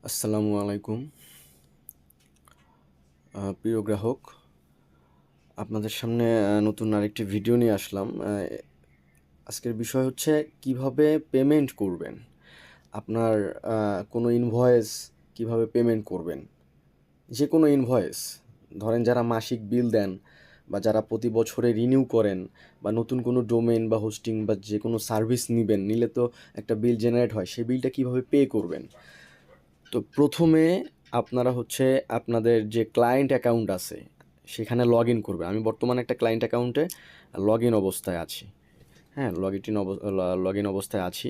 আসসালামু আলাইকুম। প্রিয় গ্রাহক, আপনাদের সামনে নতুন আরেকটি ভিডিও নিয়ে আসলাম। আজকের বিষয় হচ্ছে কিভাবে পেমেন্ট করবেন। আপনার কোনো ইনভয়েস কিভাবে পেমেন্ট করবেন। যে কোনো ইনভয়েস, ধরেন যারা মাসিক বিল দেন বা যারা প্রতি বছরে রিনিউ করেন বা নতুন কোনো ডোমেইন বা হোস্টিং বা যে কোনো সার্ভিস নিলে তো একটা বিল জেনারেট হয়, সেই বিলটা কিভাবে পে করবেন। তো প্রথমে আপনারা হচ্ছে আপনাদের যে ক্লায়েন্ট অ্যাকাউন্ট আছে সেখানে লগ ইন করবে। আমি বর্তমানে একটা ক্লায়েন্ট অ্যাকাউন্টে লগ ইন অবস্থায় আছি। হ্যাঁ, লগ ইন অবস্থায় আছি।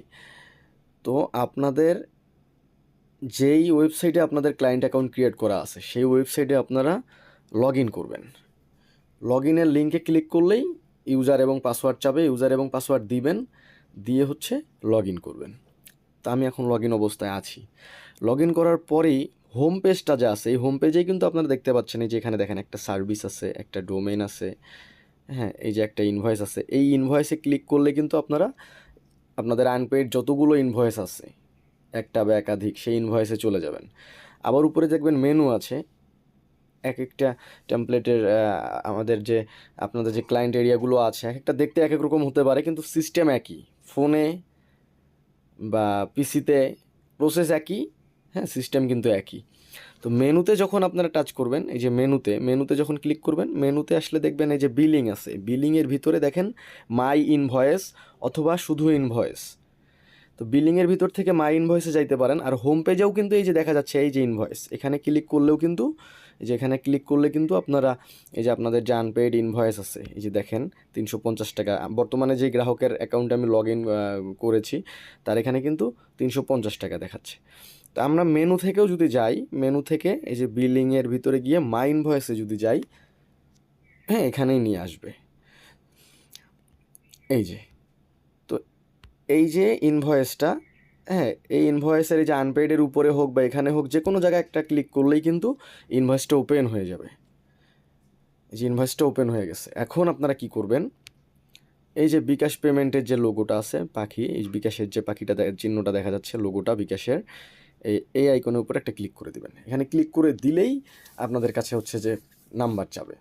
তো আপনাদের যেই ওয়েবসাইটে আপনাদের ক্লায়েন্ট অ্যাকাউন্ট ক্রিয়েট করা আছে সেই ওয়েবসাইটে আপনারা লগ ইন করবেন। লগ ইনের লিঙ্কে ক্লিক করলেই ইউজার এবং পাসওয়ার্ড চাবে, ইউজার এবং পাসওয়ার্ড দিবেন, দিয়ে হচ্ছে লগ ইন করবেন। তা আমি এখন লগ ইন অবস্থায় আছি। লগ ইন করার পরেই হোম পেজটা যে আছে, এই হোম পেজেই কিন্তু আপনারা দেখতে পাচ্ছেন, এই যে এখানে দেখেন একটা সার্ভিস আছে, একটা ডোমেইন আছে, হ্যাঁ, এই যে একটা ইনভয়েস আছে। এই ইনভয়েসে ক্লিক করলে কিন্তু আপনারা আপনাদের আনপেইড যতগুলো ইনভয়েস আছে, একটা বা একাধিক, সেই ইনভয়েসে চলে যাবেন। আবার উপরে দেখবেন মেনু আছে, এক একটা টেমপ্লেটের আমাদের যে আপনাদের যে ক্লায়েন্ট এরিয়াগুলো আছে এক একটা দেখতে এক এক রকম হতে পারে, কিন্তু সিস্টেম একই। ফোনে বা পিসিতে প্রসেস একই, হ্যাঁ, সিস্টেম কিন্তু একই। তো মেনুতে যখন আপনারা টাচ করবেন, এই যে মেনুতে যখন ক্লিক করবেন, মেনুতে আসলে দেখবেন এই যে বিলিং আছে, বিলিংয়ের ভিতরে দেখেন মাই ইনভয়েস অথবা শুধু ইনভয়েস। তো বিলিংয়ের ভিতর থেকে মাই ইনভয়েসে যাইতে পারেন। আর হোম পেজেও কিন্তু এই যে দেখা যাচ্ছে এই যে ইনভয়েস, এখানে ক্লিক করলেও কিন্তু, এই যে এখানে ক্লিক করলে কিন্তু আপনারা এই যে আপনাদের যে আনপেইড ইনভয়েস আছে, এই যে দেখেন 350 টাকা বর্তমানে যে গ্রাহকের অ্যাকাউন্টে আমি লগ ইন করেছি তার এখানে কিন্তু 350 টাকা দেখাচ্ছে। তো আমরা মেনু থেকেও যদি যাই, মেনু থেকে এই যে বিলিংয়ের ভিতরে গিয়ে মাই ইনভয়েসে যদি যাই, হ্যাঁ, এখানেই নিয়ে আসবে। এই যে, তো এই যে ইনভয়েসটা, হ্যাঁ, এই ইনভয়েসের এই যে আনপেইডের উপরে হোক বা এখানে হোক, যে কোনো জায়গায় একটা ক্লিক করলেই কিন্তু ইনভয়েসটা ওপেন হয়ে যাবে। এই যে ইনভয়েসটা ওপেন হয়ে গেছে। এখন আপনারা কি করবেন, এই যে বিকাশ পেমেন্টের যে লোগোটা আছে পাখি, এই বিকাশের যে পাখিটা চিহ্নটা দেখা যাচ্ছে, লোগোটা বিকাশের, এই আইকনের উপর একটা ক্লিক করে দিবেন। এখানে ক্লিক করে দিলেই আপনাদের কাছে হচ্ছে যে নাম্বার চাবে,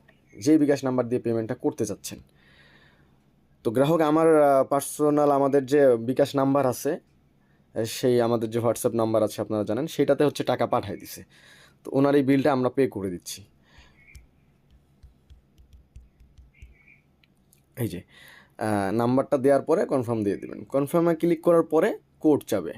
যে বিকাশ নাম্বার দিয়ে পেমেন্টটা করতে চাচ্ছেন। তো গ্রাহক আমার পার্সোনাল আমাদের যে বিকাশ নাম্বার আছে, সেই আমাদের যে হোয়াটসঅ্যাপ নাম্বার আছে আপনারা জানেন, সেটাতে হচ্ছে টাকা পাঠাই দিছে। তো ওনার এই বিলটা আমরা পে করে দিচ্ছি। এই যে নাম্বারটা দেওয়ার পরে কনফার্ম দিয়ে দিবেন। কনফার্মে ক্লিক করার পরে কোড চাবে,